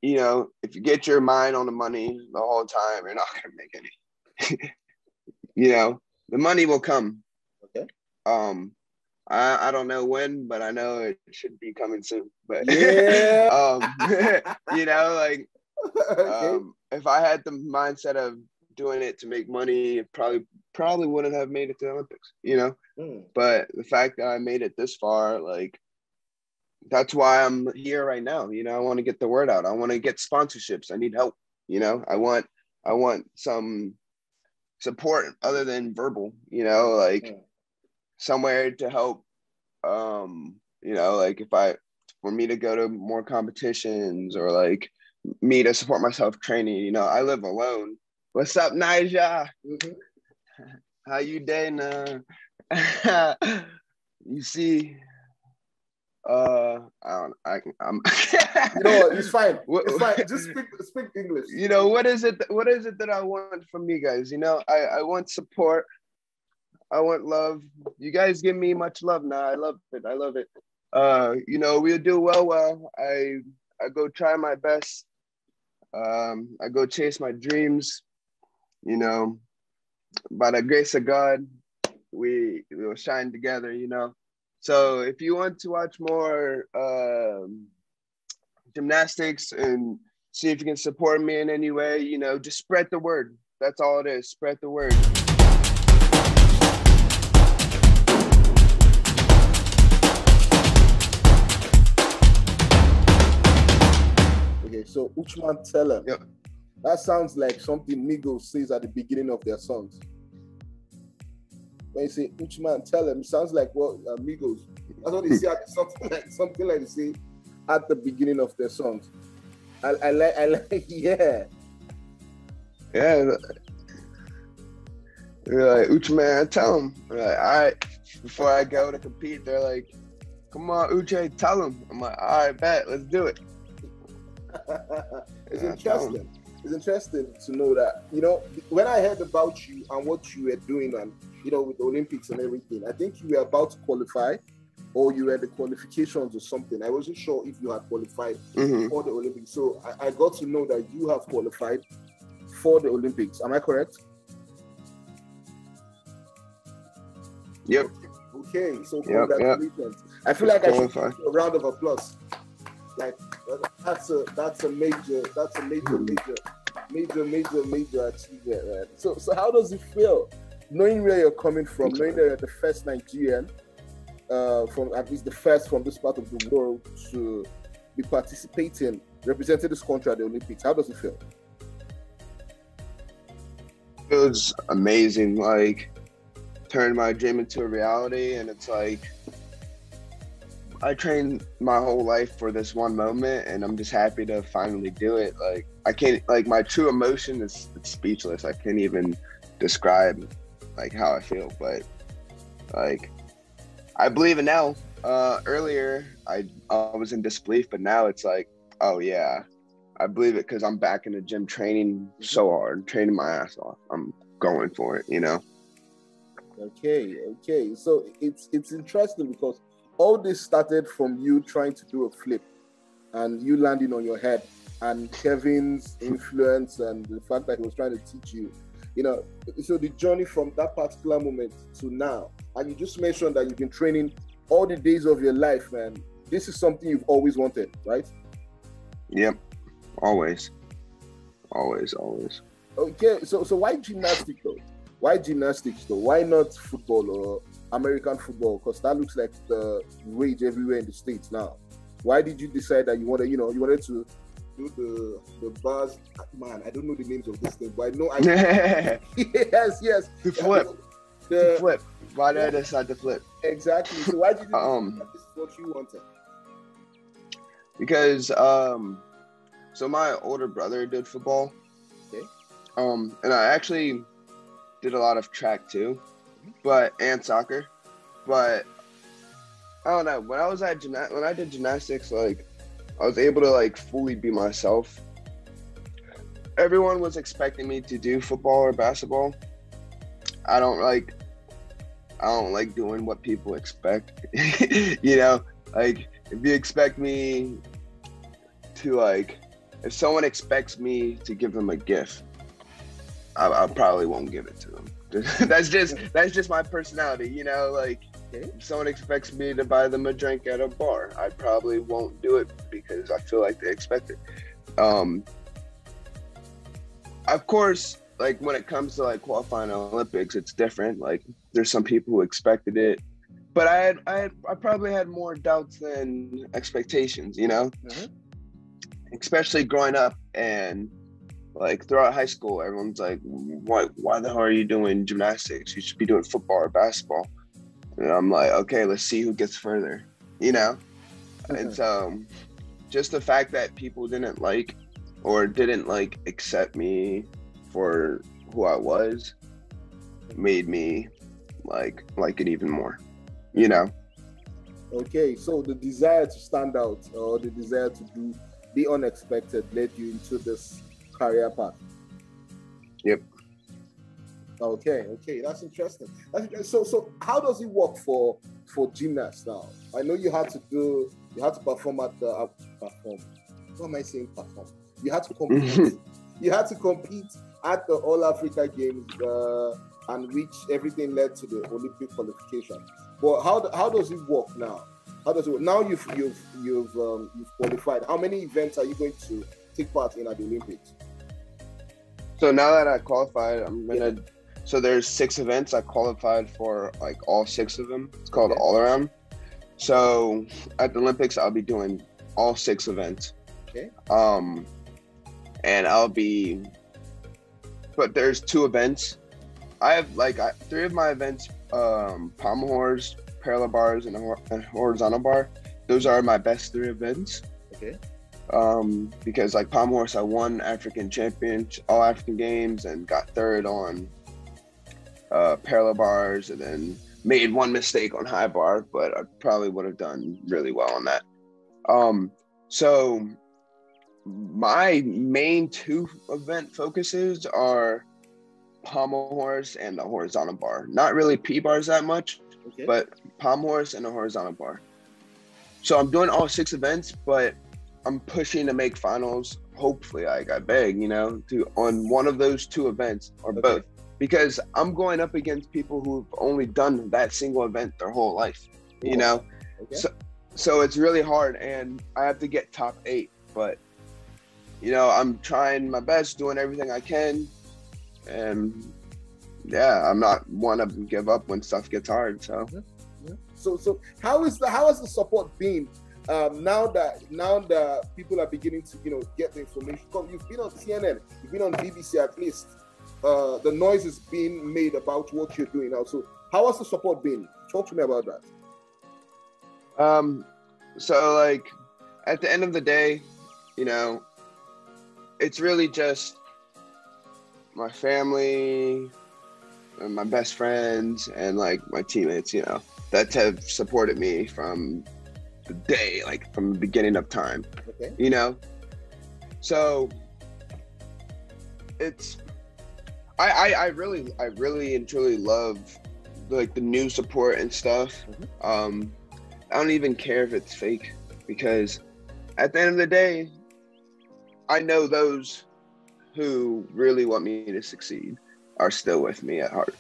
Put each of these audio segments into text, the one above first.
you know, if you get your mind on the money the whole time, you're not gonna make any. You know, the money will come. Okay. I don't know when, but I know it should be coming soon. But yeah, you know, like okay. if I had the mindset of doing it to make money, it probably wouldn't have made it to the Olympics, you know. But the fact that I made it this far, like that's why I'm here right now. You know, I want to get the word out. I want to get sponsorships. I need help. You know, I want some support other than verbal, you know, like somewhere to help, you know, like for me to go to more competitions or like me to support myself training, you know, I live alone. What's up, Naija? How you doing? You see, I'm you know what? It's fine. It's fine. Just speak English. You know, what is it that I want from you guys? You know, I want support. I want love. You guys give me much love now. I love it. I love it. You know, we'll do well. I go try my best. I go chase my dreams. You know, by the grace of God, we will shine together, you know. So if you want to watch more gymnastics and see if you can support me in any way, you know, just spread the word. That's all it is. Spread the word. Okay, so Uchman, tell him. Yep. That sounds like something Migos says at the beginning of their songs. When you say Uchman, tell him, it sounds like what Migos. That's what they say, something like they say at the beginning of their songs. I like, yeah. Yeah. They're like, Uchman, tell him. Like, all right. Before I go to compete, they're like, come on, Uche, tell him. I'm like, all right, bet, let's do it. It's interesting. It's interesting to know that, you know, when I heard about you and what you were doing and, you know, with the Olympics and everything, I think you were about to qualify or you had the qualifications or something. I wasn't sure if you had qualified for the Olympics. So I got to know that you have qualified for the Olympics. Am I correct? Yep. Okay, so congratulations. Yep. I feel like I should give you a round of applause. Like that's a major achievement, man. So how does it feel knowing where you're coming from, knowing that you're the first Nigerian, from at least the first from this part of the world to be participating, representing this country at the Olympics? How does it feel? It feels amazing. Like turned my dream into a reality, and it's like I trained my whole life for this one moment, and I'm just happy to finally do it. Like I can't, like my true emotion is speechless. I can't even describe like how I feel, but like I believe it now. Earlier I was in disbelief, but now it's like, oh yeah, I believe it because I'm back in the gym training so hard, training my ass off. I'm going for it, you know. Okay. So it's interesting because all this started from you trying to do a flip and you landing on your head and Kevin's influence and the fact that he was trying to teach you, you know, so the journey from that particular moment to now, and you just mentioned that you've been training all the days of your life, man. This is something you've always wanted, right? Yep, always. Okay, so why gymnastics though? Why not football or American football? Because that looks like the rage everywhere in the States now. Why did you decide that you wanted to do the bars? Man, I don't know the names of this thing, but I know yes. The flip. Why did I decide to flip? Exactly. So why did you decide that this is what you wanted? Because so my older brother did football. Okay. And I actually did a lot of track too, and soccer, but I don't know. When I did gymnastics, like I was able to like fully be myself. Everyone was expecting me to do football or basketball. I don't like doing what people expect. You know, like if you expect me to like if someone expects me to give them a gift, I probably won't give it to them. That's just my personality, you know. Like, if someone expects me to buy them a drink at a bar, I probably won't do it because I feel like they expect it. Of course, like when it comes to like qualifying Olympics, it's different. Like, there's some people who expected it, but I probably had more doubts than expectations, you know. Especially growing up and like throughout high school, everyone's like, why the hell are you doing gymnastics? You should be doing football or basketball. And I'm like, okay, let's see who gets further, you know? And so just the fact that people didn't like or didn't like accept me for who I was made me like it even more, you know? Okay, so the desire to stand out or the desire to do the unexpected led you into this career path. Yep. Okay, that's interesting. So how does it work for gymnasts now? I know you had to perform at the perform. What am I saying? Perform. You had to compete. You had to compete at the All Africa Games, and which everything led to the Olympic qualification. But how does it work now? How does it work? Now you've qualified. How many events are you going to take part in at the Olympics? So now that I qualified, so there's 6 events. I qualified for like all 6 of them. It's called All Around. So at the Olympics, I'll be doing all 6 events. Okay. And but there's 2 events. I have 3 of my events, pommel horse, parallel bars, and a horizontal bar. Those are my best 3 events. Okay. Because like pommel horse, I won African All African Games and got 3rd on parallel bars, and then made 1 mistake on high bar, but I probably would have done really well on that. So my main 2 event focuses are pommel horse and the horizontal bar. Not really P bars that much, but pommel horse and a horizontal bar. So I'm doing all 6 events, but I'm pushing to make finals. Hopefully, I beg, you know, on one of those 2 events or both, because I'm going up against people who've only done that single event their whole life, you know. So it's really hard, and I have to get top 8. But you know, I'm trying my best, doing everything I can, and yeah, I'm not one to give up when stuff gets hard. So how has the support been? Now that people are beginning to, you know, get the information. Because you've been on CNN, you've been on BBC at least. The noise is being made about what you're doing now. So how has the support been? Talk to me about that. So like at the end of the day, you know, it's really just my family and my best friends and like my teammates, you know, that have supported me from the day, like from the beginning of time, you know? So it's, I really and truly love like the new support and stuff. I don't even care if it's fake, because at the end of the day, I know those who really want me to succeed are still with me at heart,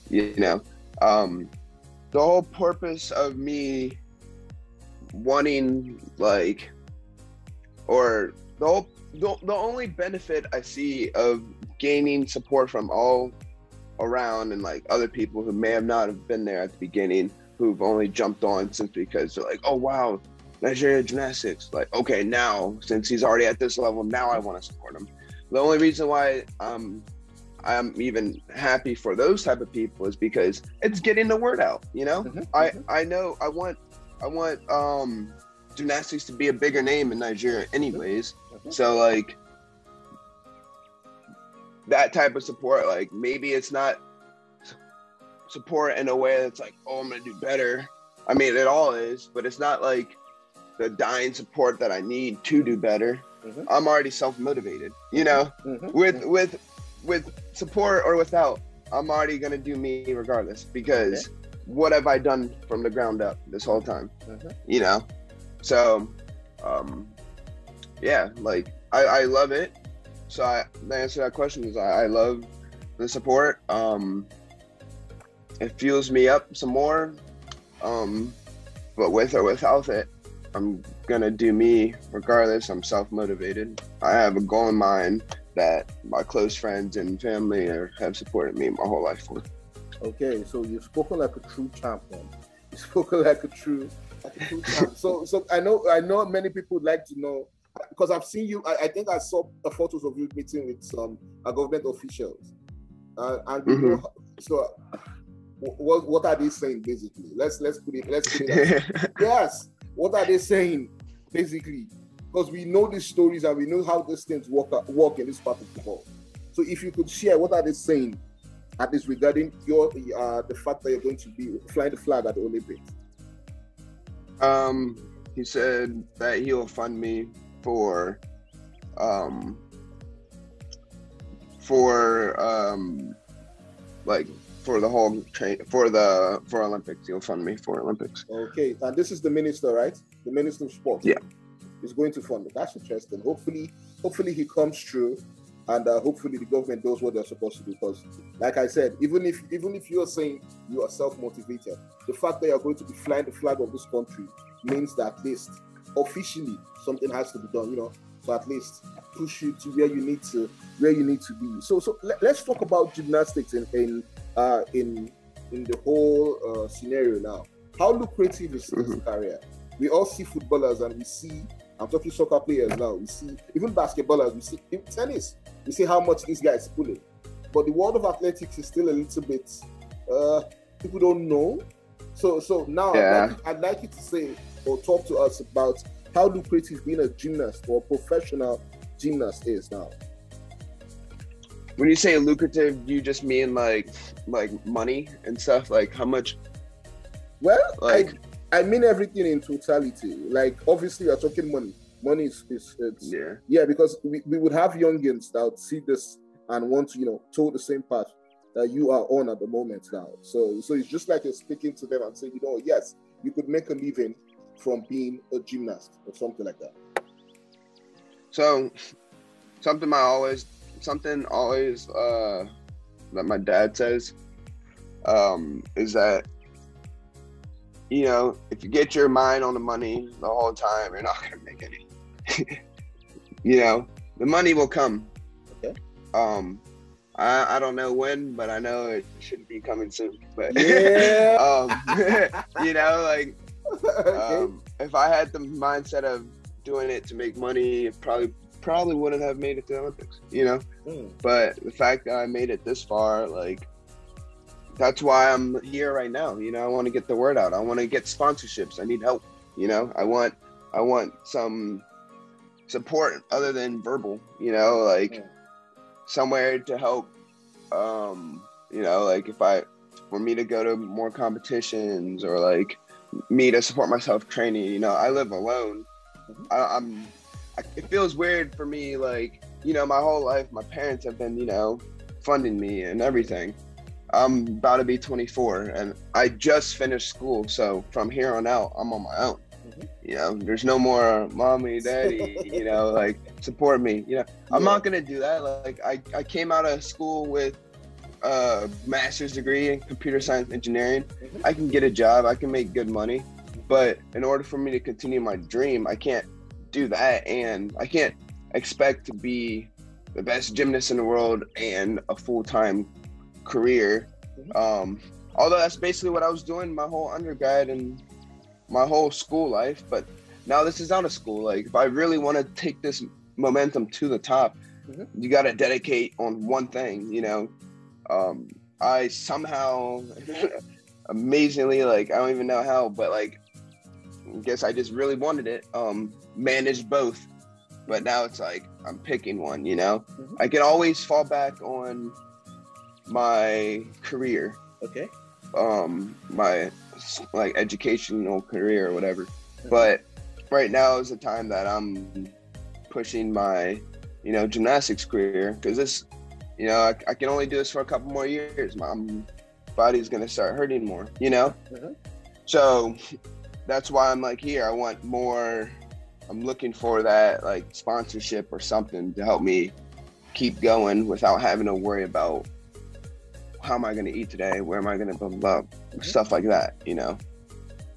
you know? The whole purpose of me wanting like, or the only benefit I see of gaining support from all around and like other people who may have not have been there at the beginning, who've only jumped on simply because they're like, oh wow, Nigerian gymnastics, like, okay, now since he's already at this level, now I want to support him. The only reason why I'm even happy for those type of people is because it's getting the word out, you know? I know I want gymnastics to be a bigger name in Nigeria anyways. So like that type of support, like maybe it's not support in a way that's like, oh, I'm gonna do better. I mean, it all is, but it's not like the dying support that I need to do better. I'm already self-motivated, you know, with support or without, I'm already gonna do me regardless, because what have I done from the ground up this whole time, you know? So yeah, like I love it. So the answer to that question is I love the support. It fuels me up some more. But with or without it, I'm gonna do me regardless. I'm self-motivated. I have a goal in mind that my close friends and family have supported me my whole life for. Okay, so you've spoken like a true champion. You've spoken like a true champ. So I know many people would like to know, because I've seen you. I think I saw photos of you meeting with some government officials, and you know, so what are they saying basically? Let's put it. Yes, what are they saying basically? Because we know these stories and we know how these things work in this part of the world. So if you could share, what are they saying, at least regarding the fact that you're going to be flying the flag at the Olympics? He said that he'll fund me for the whole for Olympics. He'll fund me for Olympics. Okay, and this is the minister, right? The minister of sports. Yeah, is going to fund it. That's interesting. Hopefully he comes through, and hopefully the government does what they're supposed to do. Because, like I said, even if you're saying you are self-motivated, the fact that you're going to be flying the flag of this country means that at least officially something has to be done. You know, so at least push you to where you need to be. So let's talk about gymnastics in the whole scenario now. How lucrative is this career? We all see footballers, and we see, I'm talking soccer players now, we see even basketballers, we see even tennis, we see how much this guy is pulling. But the world of athletics is still a little bit, people don't know. So now I'd like you to say or talk to us about how lucrative being a gymnast or a professional gymnast is now. When you say lucrative, do you just mean like money and stuff? Like how much? Well, like, I mean everything in totality. Like, obviously, you're talking money. Money is because we would have youngins that would see this and want to, toe the same path that you are on at the moment now. So it's just like you're speaking to them and saying, yes, you could make a living from being a gymnast or something like that. So something always that my dad says is that, if you get your mind on the money the whole time, you're not going to make any. The money will come. Okay. I don't know when, but I know it should be coming soon. But yeah. If I had the mindset of doing it to make money, it probably wouldn't have made it to the Olympics. But the fact that I made it this far, that's why I'm here right now. I want to get the word out. I want to get sponsorships. I need help. I want some support other than verbal, somewhere to help, for me to go to more competitions or me to support myself training. I live alone. It feels weird for me. My whole life, my parents have been, funding me and everything. I'm about to be 24 and I just finished school. So from here on out, I'm on my own. There's no more mommy, daddy, support me. I'm not going to do that. I came out of school with a master's degree in computer science engineering. I can get a job. I can make good money. But in order for me to continue my dream, I can't do that. And I can't expect to be the best gymnast in the world and a full-time career. Although that's basically what I was doing my whole undergrad and my whole school life. But now this is out of school. If I really want to take this momentum to the top, you got to dedicate on one thing. I somehow amazingly, I don't even know how, but I guess I just really wanted it, managed both. But now it's I'm picking one. I can always fall back on my career, my educational career or whatever, but right now is the time that I'm pushing my gymnastics career, because this I can only do this for a couple more years. My body's gonna start hurting more, so that's why I'm here. I want more I'm looking for that like sponsorship or something to help me keep going without having to worry about how am I going to eat today? Where am I going to blah, blah, blah, stuff like that, you know?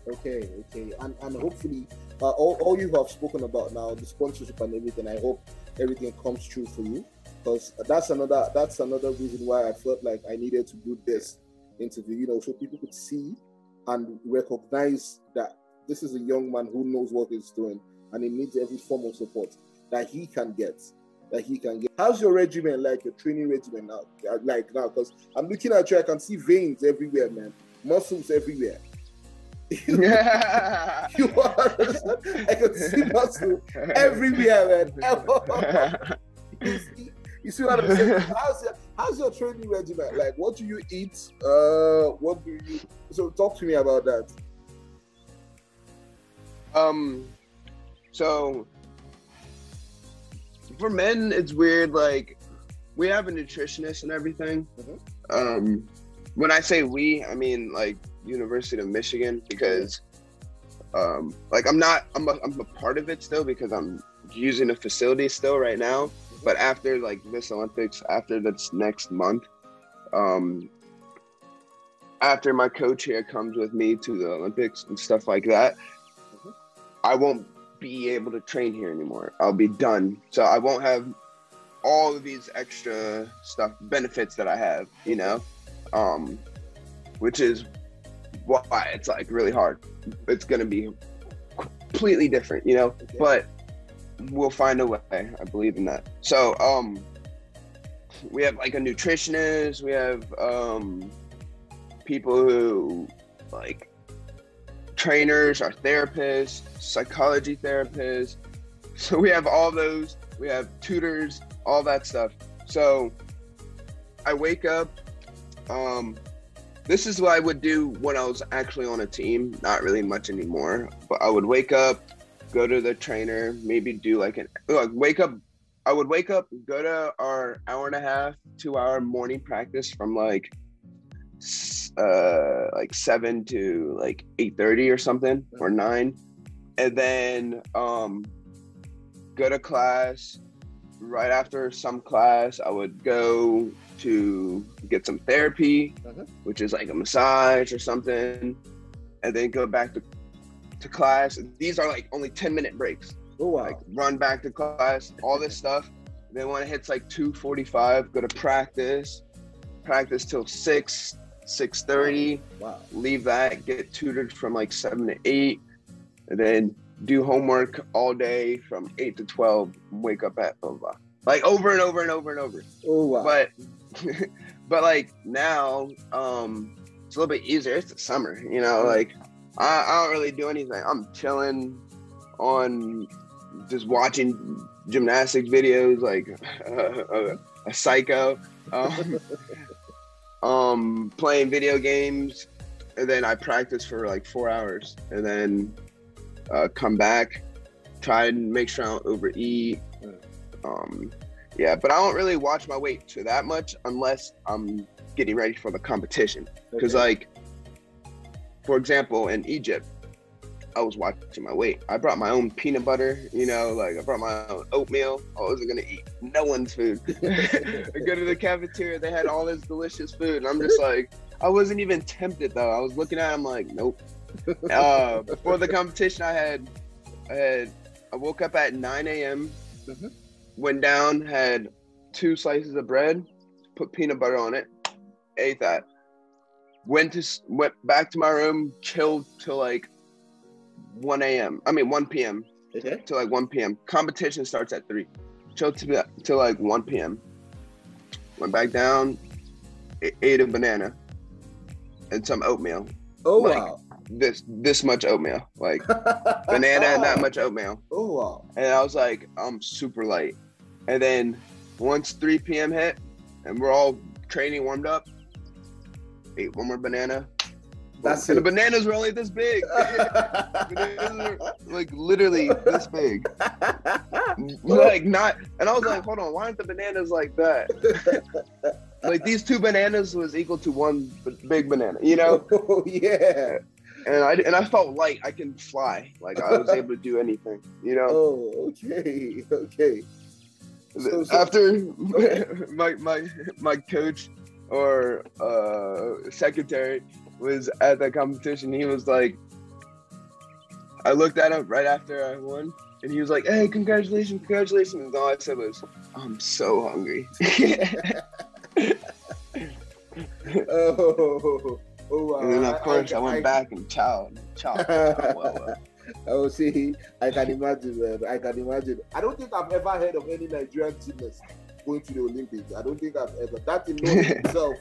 Okay. And hopefully, all you have spoken about now, the sponsorship and everything, I hope everything comes true for you, because that's another reason why I felt like I needed to do this interview, you know, so people could see and recognize that this is a young man who knows what he's doing and he needs every form of support that he can get. How's your regimen, like your training regimen now? Like now, because I'm looking at you, I can see veins everywhere, man. Muscles everywhere. Yeah. I can see muscles everywhere, man. You see what I'm saying? How's your training regimen? Like, what do you eat? What do you? So talk to me about that. So for men, it's weird. Like, we have a nutritionist and everything. When I say we, I mean like University of Michigan, because like I'm a part of it still because I'm using a facility still right now. But after like this Olympics, after this next month, after my coach here comes with me to the Olympics and stuff like that, I won't be able to train here anymore. I'll be done. So I won't have all of these extra benefits that I have, you know, which is why it's like really hard. It's going to be completely different, you know, but we'll find a way. I believe in that. So, we have like a nutritionist, we have, people who like trainers, our therapists, psychology therapists. So we have all those, we have tutors, all that stuff. So I wake up, this is what I would do when I was actually on a team, not really much anymore, but I would wake up, go to the trainer, maybe do like I would wake up, go to our 1.5, 2-hour morning practice from like 7 to like 8:30 or something, or 9, and then go to class. Right after some class, I would go to get some therapy, which is like a massage or something, and then go back to class. These are like only 10-minute breaks. Oh wow. Like run back to class, all this stuff. Then when it hits like 2:45, go to practice till 6:30. Wow. Leave that, get tutored from like 7 to 8, and then do homework all day from 8 to 12, wake up at blah, blah, blah. Like over and over and over and over. Oh wow. But like now, it's a little bit easier. It's the summer, you know, like I don't really do anything. I'm chilling on just watching gymnastics videos, like a psycho, playing video games, and then I practice for like 4 hours, and then come back, try and make sure I don't overeat. Yeah, but I don't really watch my weight to that much unless I'm getting ready for the competition. Because like, for example, in Egypt, I was watching my weight. I brought my own peanut butter, you know, like I brought my own oatmeal. I wasn't gonna eat no one's food. I go to the cafeteria, they had all this delicious food, and I'm just like, I wasn't even tempted though. I was looking at them like, nope. Before the competition, I woke up at 9 a.m., went down, had 2 slices of bread, put peanut butter on it, ate that. Went back to my room, chilled till like 1 p.m. Till like 1 p.m. Competition starts at 3. Chilled till like 1 p.m. Went back down, ate a banana and some oatmeal. Oh like, wow. This much oatmeal, like banana and that much oatmeal. Oh wow. And I was like, I'm super light. And then once 3 p.m. hit and we're all training, warmed up, ate one more banana. That's and it. the bananas were only this big. Bananas were like literally this big. Like not, and I was like, hold on, why aren't the bananas like that? Like these 2 bananas was equal to 1 big banana, you know? Oh yeah. and I felt light. I can fly. Like I was able to do anything, you know. Oh, okay. So after my coach or secretary was at that competition, he was like, I looked at him right after I won, and he was like, "Hey, congratulations!" And all I said was, "I'm so hungry." Oh, wow. And then of course I went back and chow. Well. Oh, see, I can imagine, man. I can imagine. I don't think I've ever heard of any Nigerian gymnast going to the Olympics. I don't think I've ever. That in itself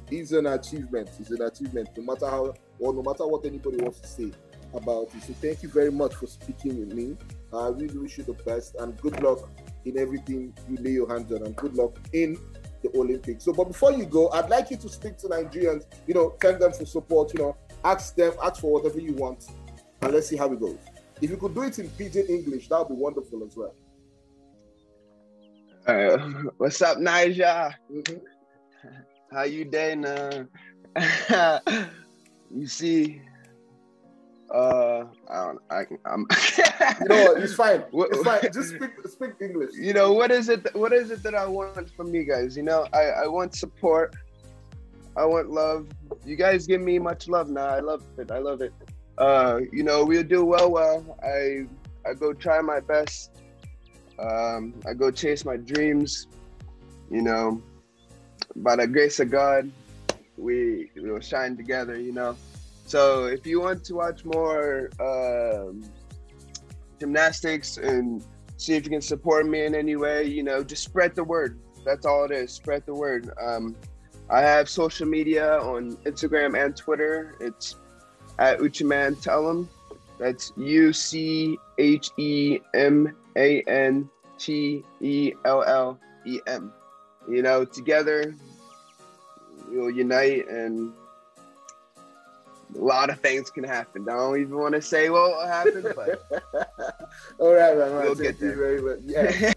is an achievement. It's an achievement, no matter how, or no matter what anybody wants to say about it. So thank you very much for speaking with me. I really wish you the best and good luck in everything you lay your hands on, and good luck in the Olympics. So, but before you go, I'd like you to speak to Nigerians, thank them for support, ask for whatever you want, and let's see how it goes. If you could do it in pidgin English, that would be wonderful as well. What's up, Naija? How you doing? You see, I'm you know what? It's fine. It's fine. Just speak English. What is it that I want from you guys? I want support. I want love. You guys give me much love now. I love it. We'll do well. I go try my best. I go chase my dreams. By the grace of God, we will shine together. So if you want to watch more gymnastics and see if you can support me in any way, just spread the word. That's all it is. Spread the word. I have social media on Instagram and Twitter. It's at Ucheman. That's UCHEMANTELLEM. Together we'll unite, and a lot of things can happen. I don't even want to say what will happen, but all right, man. We'll get there. Very much. Yeah.